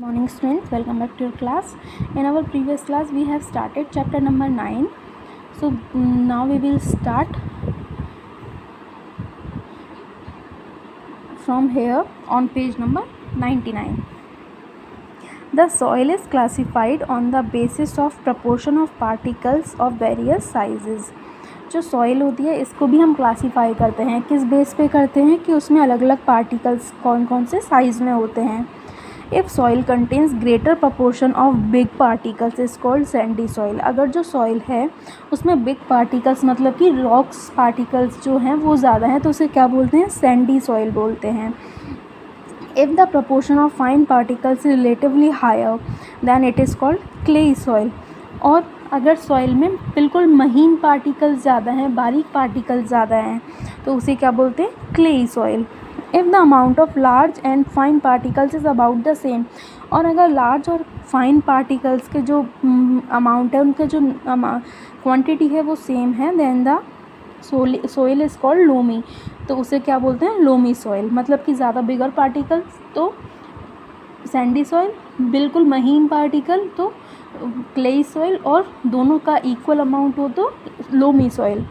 Morning students, welcome back to your class. In our previous class we have started chapter number 9. So now we will start from here on page number 99. The soil is classified on the basis of proportion of particles of various sizes. जो soil होती है इसको भी हम classify करते हैं, किस base पे करते हैं कि उसमें अलग अलग पार्टिकल्स कौन कौन से साइज़ में होते हैं. If soil contains greater proportion of big particles is called Sandy soil. अगर जो सॉइल है उसमें बिग पार्टिकल्स मतलब कि रॉक्स पार्टिकल्स जो हैं वो ज़्यादा हैं तो उसे क्या बोलते हैं, सैंडी सॉइल बोलते हैं. If the proportion of fine particles relatively higher then it is called clayey soil. और अगर सॉइल में बिल्कुल महीन पार्टिकल्स ज़्यादा हैं, बारीक पार्टिकल्स ज़्यादा हैं तो उसे क्या बोलते हैं, clayey soil. If the amount of large and fine particles is about the same. और अगर लार्ज और फाइन पार्टिकल्स के जो अमाउंट है उनके जो क्वांटिटी है वो सेम है then the soil is called loamy. तो उसे क्या बोलते हैं, लोमी सॉइल. मतलब कि ज़्यादा बिगर पार्टिकल्स तो सैंडी सॉइल, बिल्कुल महीन पार्टिकल तो क्लेई सॉइल और दोनों का इक्वल अमाउंट हो तो loamy soil.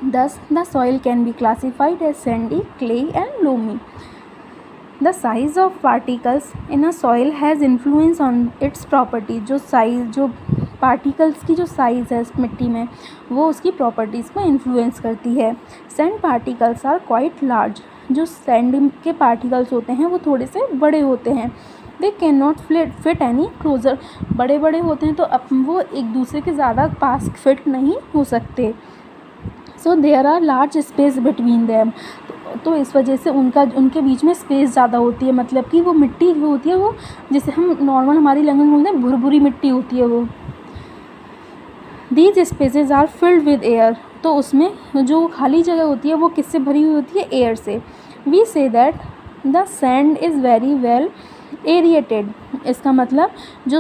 Thus, the soil can be classified as sandy, clay and loamy. The size of particles in a soil has influence on its property. जो particles की जो size है इस मिट्टी में वो उसकी प्रॉपर्टीज़ को इन्फ्लुएंस करती है. Sand particles are quite large. जो सैंड के पार्टिकल्स होते हैं वो थोड़े से बड़े होते हैं. They can not fit any closer. बड़े बड़े होते हैं तो वो एक दूसरे के ज़्यादा पास फिट नहीं हो सकते. So there are large space between them. तो इस वजह से उनके बीच में स्पेस ज़्यादा होती है. मतलब कि वो मिट्टी जो होती है वो जिसे हम नॉर्मल हमारी लैंग्वेज में बोलते हैं भुरभुरी मिट्टी होती है वो. These spaces are filled with air. तो उसमें जो खाली जगह होती है वो किससे भरी हुई होती है, एयर से. We see that the sand is very well aerated. इसका मतलब जो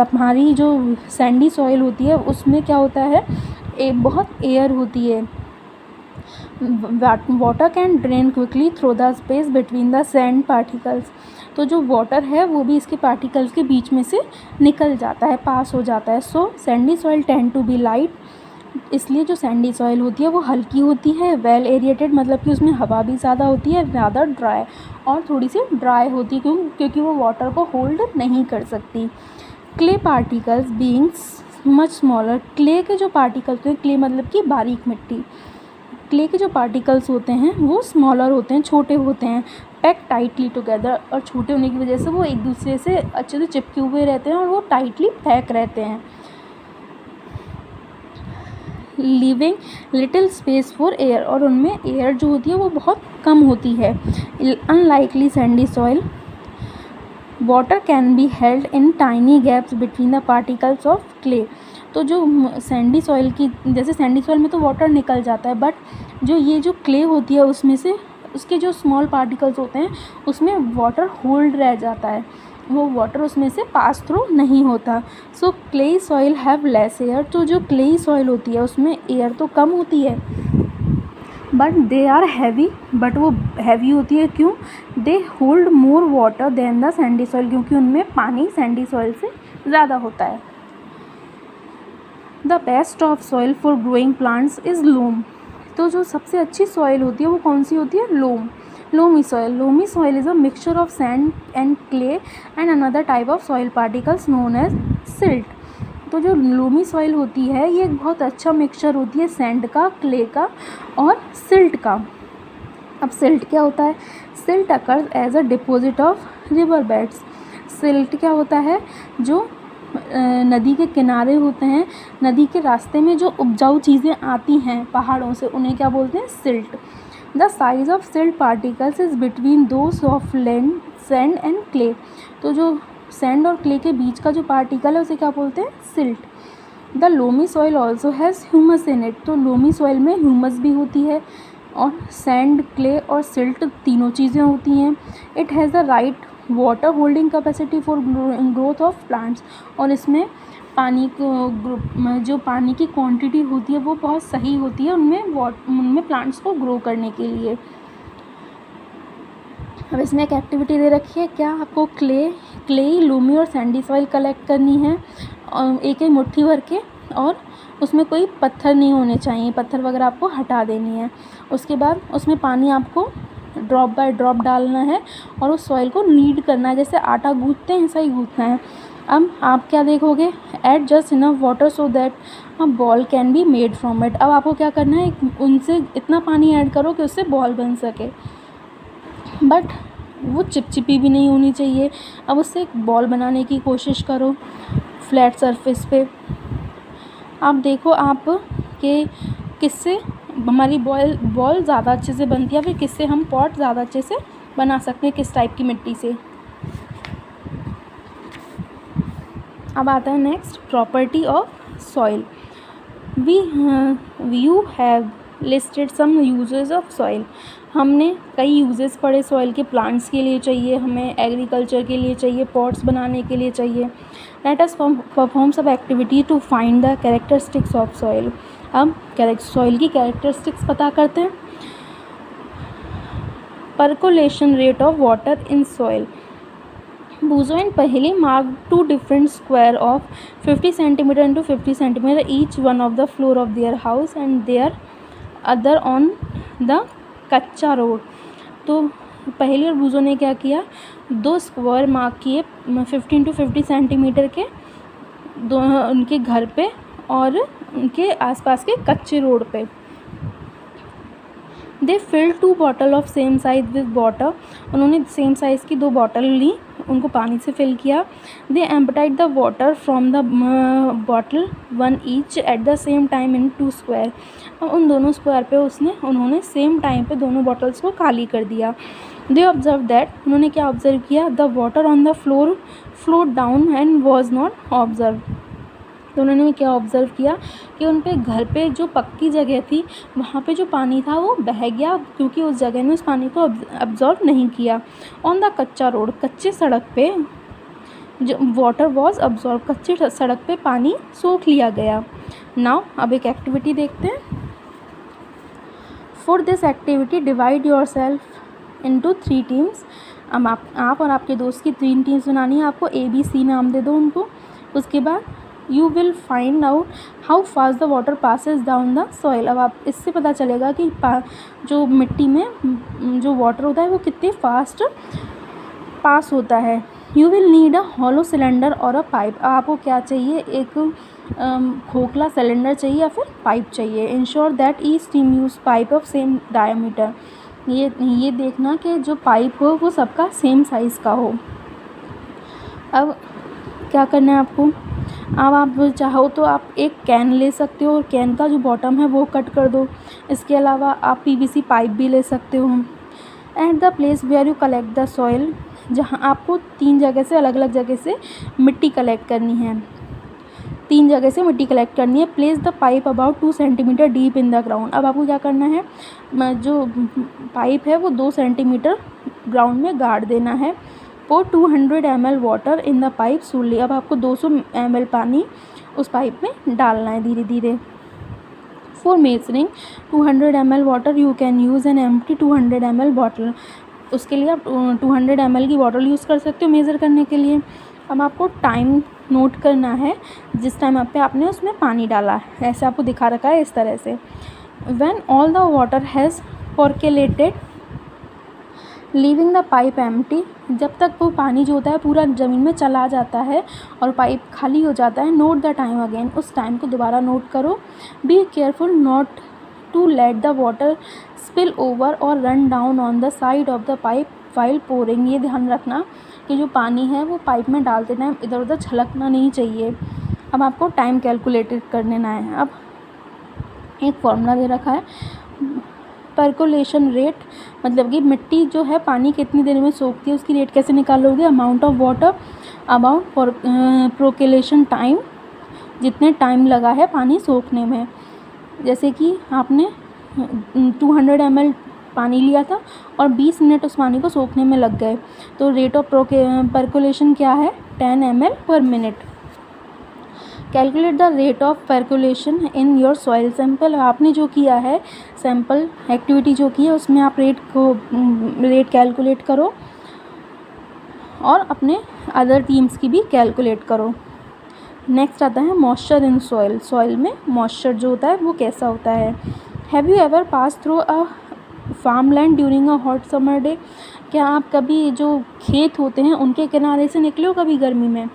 हमारी जो सैंडी सॉइल होती है उसमें क्या होता है, बहुत एयर होती है. Water can drain quickly through the space between the sand particles. तो जो वाटर है वो भी इसके पार्टिकल्स के बीच में से निकल जाता है, पास हो जाता है. So sandy soil tend to be light. इसलिए जो सैंडी सॉइल होती है वो हल्की होती है. वेल एरिएटेड मतलब कि उसमें हवा भी ज़्यादा होती है. ज़्यादा ड्राई और थोड़ी सी ड्राई होती है क्योंकि वो वाटर को होल्ड नहीं कर सकती. Clay particles beings much smaller. Clay के जो पार्टिकल्स हैं, क्ले मतलब कि बारीक मिट्टी, क्ले के जो पार्टिकल्स होते हैं वो स्मॉलर होते हैं, छोटे होते हैं. Pack tightly together. और छोटे होने की वजह से वो एक दूसरे से अच्छे से चिपके हुए रहते हैं और वो टाइटली पैक रहते हैं. Leaving little space for air. और उनमें एयर जो होती है वो बहुत कम होती है. Unlikely Sandy soil water can be held in tiny gaps between the particles of clay. तो जो सैंडी सॉइल की, जैसे सैंडी सॉइल में तो वाटर निकल जाता है बट जो क्ले होती है उसमें से उसके जो स्मॉल पार्टिकल्स होते हैं उसमें वाटर होल्ड रह जाता है, वो वाटर उसमें से पास थ्रू नहीं होता. So clayey soil have less air. तो जो क्लेई सॉइल होती है उसमें एयर तो कम होती है but they are heavy. But वो हैवी होती है क्यों, they hold more water than the sandy soil. क्योंकि उनमें पानी सैंडी सॉइल से ज़्यादा होता है. The best of soil for growing plants is loam. तो जो सबसे अच्छी सॉइल होती है वो कौन सी होती है, loam. Loamy soil. Loamy soil is a mixture of sand and clay and another type of soil particles known as silt. तो जो लोमी सॉइल होती है ये एक बहुत अच्छा मिक्सचर होती है सैंड का, क्ले का और सिल्ट का. अब सिल्ट क्या होता है, silt occurs as a deposit of river beds. Silt क्या होता है, जो नदी के किनारे होते हैं, नदी के रास्ते में जो उपजाऊ चीज़ें आती हैं पहाड़ों से उन्हें क्या बोलते हैं, silt. The size of silt particles is between those of land sand and clay. तो जो सैंड और क्ले के बीच का जो पार्टिकल है उसे क्या बोलते हैं, silt. The loamy soil also has humus in it. तो लोमी सॉइल में ह्यूमस भी होती है और सैंड, क्ले और सिल्ट तीनों चीज़ें होती हैं. It has the right water holding capacity for growth of plants. और इसमें पानी को जो पानी की क्वांटिटी होती है वो बहुत सही होती है उनमें प्लांट्स को ग्रो करने के लिए. अब इसमें एक एक्टिविटी दे रखी है, क्या आपको क्ले लूमी और सैंडी सॉइल कलेक्ट करनी है एक एक मुट्ठी भर के, और उसमें कोई पत्थर नहीं होने चाहिए, पत्थर वगैरह आपको हटा देनी है। उसके बाद उसमें पानी आपको ड्रॉप बाय ड्रॉप डालना है और उस सॉइल को नीड करना है, जैसे आटा गूँथते हैं ऐसा ही गूँथना है। अब आप क्या देखोगे, add just enough water so that a ball can be made from it. अब आपको क्या करना है, उनसे इतना पानी ऐड करो कि उससे बॉल बन सके, बट वो चिपचिपी भी नहीं होनी चाहिए। अब उससे एक बॉल बनाने की कोशिश करो फ्लैट सरफेस पे। आप देखो आप कि किससे हमारी बॉल ज़्यादा अच्छे से बनती है, फिर किससे हम पॉट ज़्यादा अच्छे से बना सकते हैं, किस टाइप की मिट्टी से। अब आता है next, property of soil. You have listed some uses of soil. हमने कई यूजेस पढ़े सॉइल के, प्लांट्स के लिए चाहिए हमें, एग्रीकल्चर के लिए चाहिए, पॉट्स बनाने के लिए चाहिए। Let us perform sub activity to find the characteristics of soil. अब सॉइल की कैरेक्टरिस्टिक्स पता करते हैं। Percolation rate of water in soil. Buzo and Paheli marked two different square of 50 centimeter into 50 centimeter each one of the floor of their house and their other on the कच्चा road. तो पहली और बूजो ने क्या किया, दो square mark किए 15 to 50 centimetre के दो उनके घर पे और उनके आसपास के कच्चे रोड पे। They fill 2 bottle of same size with water. उन्होंने सेम साइज़ की 2 बॉटल ली, उनको पानी से फिल किया। They emptied the water from the bottle 1 each at the same time in 2 square. उन दोनों स्क्वायर पे उन्होंने सेम टाइम पे दोनों बॉटल्स को खाली कर दिया। दे ऑब्जर्व दैट, उन्होंने क्या ऑब्जर्व किया, the water on the floor float down and was not observe. तो उन्होंने क्या ऑब्ज़र्व किया कि उन पे घर पे जो पक्की जगह थी वहाँ पे जो पानी था वो बह गया, क्योंकि उस जगह ने उस पानी को अब्जॉर्व नहीं किया। ऑन द कच्चा रोड, कच्चे सड़क पे जो वाटर वॉज अब्जॉर्व, कच्चे सड़क पे पानी सोख लिया गया। नाउ अब एक एक्टिविटी देखते हैं। For this activity divide your self into 3 teams. अब आप और आपके दोस्त की 3 टीम्स बनानी है। आपको ABC नाम दे दो उनको। उसके बाद you will find out how fast the water passes down the soil. अब आप इससे पता चलेगा कि जो मिट्टी में जो वाटर होता है वो कितने फास्ट पास होता है। You will need a hollow cylinder और अ पाइप। आपको क्या चाहिए, एक खोखला सिलेंडर चाहिए या फिर पाइप चाहिए। Ensure that each team use pipe of same diameter. ये देखना कि जो पाइप हो वो सबका सेम साइज़ का हो। अब क्या करना है आपको, अब आप चाहो तो आप एक कैन ले सकते हो और कैन का जो बॉटम है वो कट कर दो। इसके अलावा आप PVC पाइप भी ले सकते हो। At the place where you collect the soil, जहाँ आपको 3 जगह से अलग अलग जगह से मिट्टी कलेक्ट करनी है। 3 जगह से मिट्टी कलेक्ट करनी है। Place the pipe about 2 centimetre deep in the ground. अब आपको क्या करना है, जो पाइप है वो 2 सेंटीमीटर ग्राउंड में गाड़ देना है। pour 200 ml water in the pipe slowly. अब आपको 200 ml पानी उस पाइप में डालना है धीरे धीरे। For measuring 200 ml water you can use an empty 200 ml bottle. उसके लिए आप 200 ml की बॉटल यूज़ कर सकते हो मेज़र करने के लिए। अब आपको टाइम नोट करना है जिस टाइम पे आपने उसमें पानी डाला है। ऐसे आपको दिखा रखा है इस तरह से। When all the water has percolated leaving the pipe empty, जब तक वो पानी जो होता है पूरा ज़मीन में चला जाता है और पाइप खाली हो जाता है। नोट द टाइम अगेन, उस टाइम को दोबारा नोट करो। Be careful not to let the water spill over और run down on the side of the pipe while pouring. ये ध्यान रखना कि जो पानी है वो पाइप में डालते टाइम इधर उधर छलकना नहीं चाहिए। अब आपको टाइम कैलकुलेटेड कर लेना है। अब एक फॉर्मूला दे रखा है, परकोलेशन रेट, मतलब कि मिट्टी जो है पानी कितनी देर में सोखती है उसकी रेट कैसे निकालोगे। Amount of water about percolation time, जितने टाइम लगा है पानी सोखने में। जैसे कि आपने 200 ml पानी लिया था और 20 मिनट उस पानी को सोखने में लग गए, तो रेट ऑफ परकोलेशन क्या है, 10 ml पर minute. Calculate the rate of percolation in your soil sample. आपने जो किया है सैंपल एक्टिविटी जो की है उसमें आप रेट कैलकुलेट करो और अपने अदर टीम्स की भी कैलकुलेट करो। नेक्स्ट आता है मॉइस्चर इन सॉइल। सॉइल में मॉइस्चर जो होता है वो कैसा होता है। Have you ever pass through a farm land during a hot summer day. क्या आप कभी जो खेत होते हैं उनके किनारे से निकले हो कभी गर्मी में।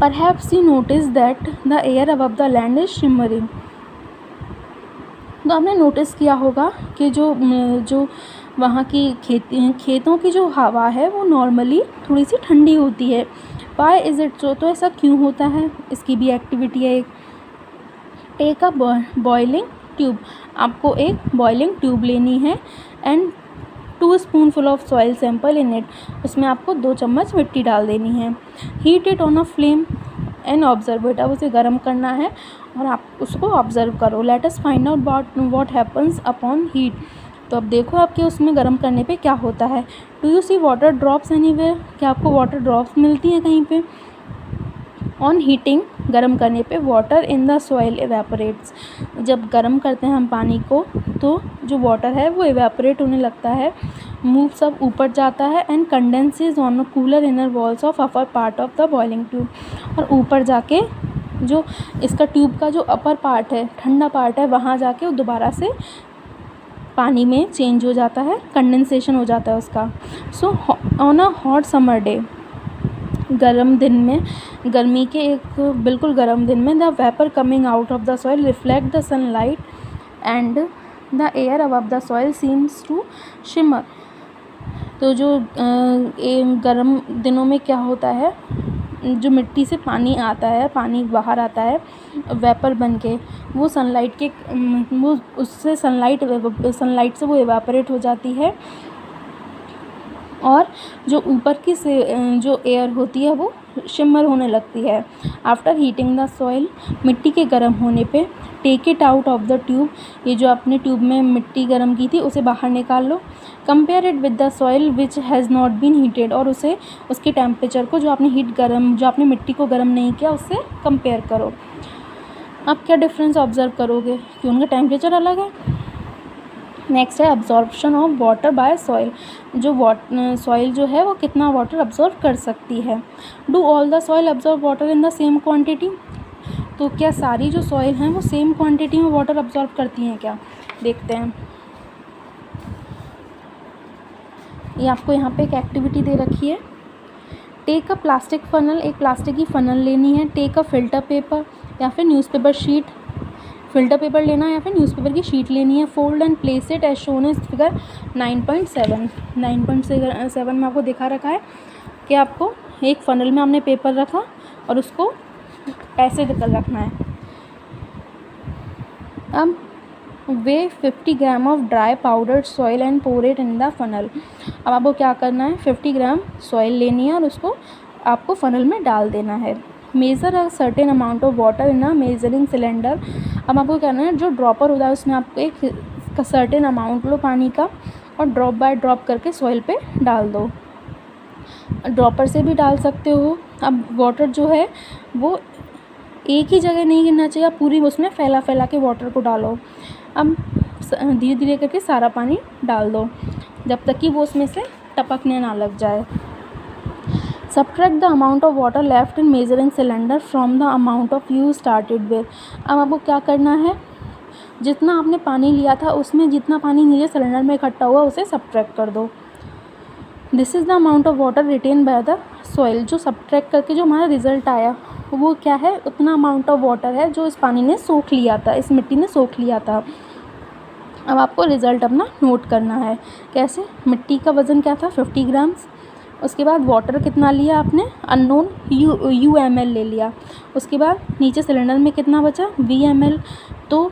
Perhaps you notice that the air above the land is shimmering. तो आपने नोटिस किया होगा कि जो वहाँ की खेतों की जो हवा है वो नॉर्मली थोड़ी सी ठंडी होती है। Why is it so. तो ऐसा क्यों होता है, इसकी भी एक्टिविटी है एक। Take a boiling tube. आपको एक बॉइलिंग ट्यूब लेनी है and 2 spoonful of soil sample in it. उसमें आपको 2 चम्मच मिट्टी डाल देनी है। Heat it on a flame and observe it. अब उसे गर्म करना है और आप उसको ऑब्जर्व करो। Let us find out what happens upon heat. तो अब देखो आपके उसमें गर्म करने पे क्या होता है। Do you see water drops anywhere. क्या आपको वाटर ड्रॉप्स मिलती हैं कहीं पे। ऑन हीटिंग, गर्म करने पे water in the soil evaporates. जब गर्म करते हैं हम पानी को तो जो वाटर है वो एवेपोरेट होने लगता है, मूव सब ऊपर जाता है and condenses on cooler inner walls of upper part of the boiling tube. और ऊपर जाके जो इसका ट्यूब का जो अपर पार्ट है, ठंडा पार्ट है, वहाँ जाके वो दोबारा से पानी में चेंज हो जाता है, कंडेंसेशन हो जाता है उसका। So on a hot summer day, गर्म दिन में, गर्मी के एक बिल्कुल गर्म दिन में, the vapour coming out of the soil reflect the sunlight and the air above the soil seems to shimmer. तो जो गर्म दिनों में क्या होता है, जो मिट्टी से पानी आता है, पानी बाहर आता है वेपर बन के, वो सनलाइट के वो उससे सनलाइट से वो एवापोरेट हो जाती है और जो ऊपर की से जो एयर होती है वो शिमर होने लगती है। आफ्टर हीटिंग द सॉइल, मिट्टी के गर्म होने पे, take it out of the tube. ये जो आपने ट्यूब में मिट्टी गर्म की थी उसे बाहर निकाल लो। Compare it with the soil which has not been heated. और उसे उसके टेम्परेचर को, जो आपने मिट्टी को गर्म नहीं किया, उससे कंपेयर करो। आप क्या डिफरेंस ऑब्जर्व करोगे कि उनका टेम्परेचर अलग है। नेक्स्ट है absorption of water bye soil. जो सॉइल जो है वो कितना वाटर अब्जॉर्व कर सकती है। Do all the soil absorb water in the same quantity. तो क्या सारी जो सॉइल हैं वो सेम क्वांटिटी में वाटर अब्जॉर्व करती हैं क्या, देखते हैं। ये आपको यहाँ पे एक एक्टिविटी दे रखी है। Take a plastic funnel. एक प्लास्टिक की फनल लेनी है। टेक अ फिल्टर पेपर या फिर न्यूज़पेपर शीट। फिल्टर पेपर लेना है या फिर न्यूज़पेपर की शीट लेनी है। Fold and place it as shown is figure 9.7। 9.7 में आपको दिखा रखा है कि आपको एक फ़नल में हमने पेपर रखा और उसको ऐसे कर रखना है। अब weigh 50 gram of dry powdered soil and pour it in the funnel. अब आपको क्या करना है, 50 ग्राम सॉइल लेनी है और उसको आपको फ़नल में डाल देना है। Measure a certain amount of water in a measuring cylinder. अब आपको करना है, जो ड्रॉपर होता है उसमें आपको एक सर्टेन अमाउंट लो पानी का और ड्रॉप बाय ड्रॉप करके सॉइल पे डाल दो। ड्रॉपर से भी डाल सकते हो। अब वाटर जो है वो एक ही जगह नहीं गिरना चाहिए, आप पूरी उसमें फैला फैला के वाटर को डालो। अब धीरे धीरे करके सारा पानी डाल दो जब तक कि वो उसमें से टपकने ना लग जाए। Subtract the amount of water left in measuring cylinder from the amount of you started with. अब आपको क्या करना है, जितना आपने पानी लिया था उसमें जितना पानी नीचे सिलेंडर में इकट्ठा हुआ उसे सब्ट्रैक्ट कर दो। This is the amount of water written by the soil. जो सब्ट्रैक्ट करके जो हमारा रिजल्ट आया वो क्या है, उतना अमाउंट ऑफ वाटर है जो इस पानी ने सोख लिया था, इस मिट्टी ने सोख लिया था। अब आपको रिज़ल्ट अपना नोट करना है। कैसे, मिट्टी का वज़न क्या था 50 ग्राम्स, उसके बाद वाटर कितना लिया आपने, अननोन UML ले लिया, उसके बाद नीचे सिलेंडर में कितना बचा VML, तो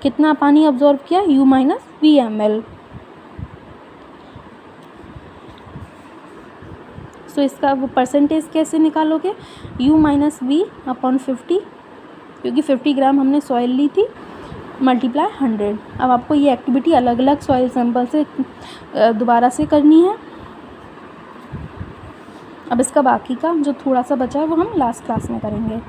कितना पानी अब्जॉर्ब किया U माइनस VML। तो इसका वो परसेंटेज कैसे निकालोगे, U माइनस V अपॉन 50, क्योंकि 50 ग्राम हमने सॉइल ली थी, मल्टीप्लाई 100। अब आपको ये एक्टिविटी अलग अलग सॉइल सैंपल से दोबारा से करनी है। अब इसका बाकी का जो थोड़ा सा बचा है वो हम लास्ट क्लास में करेंगे।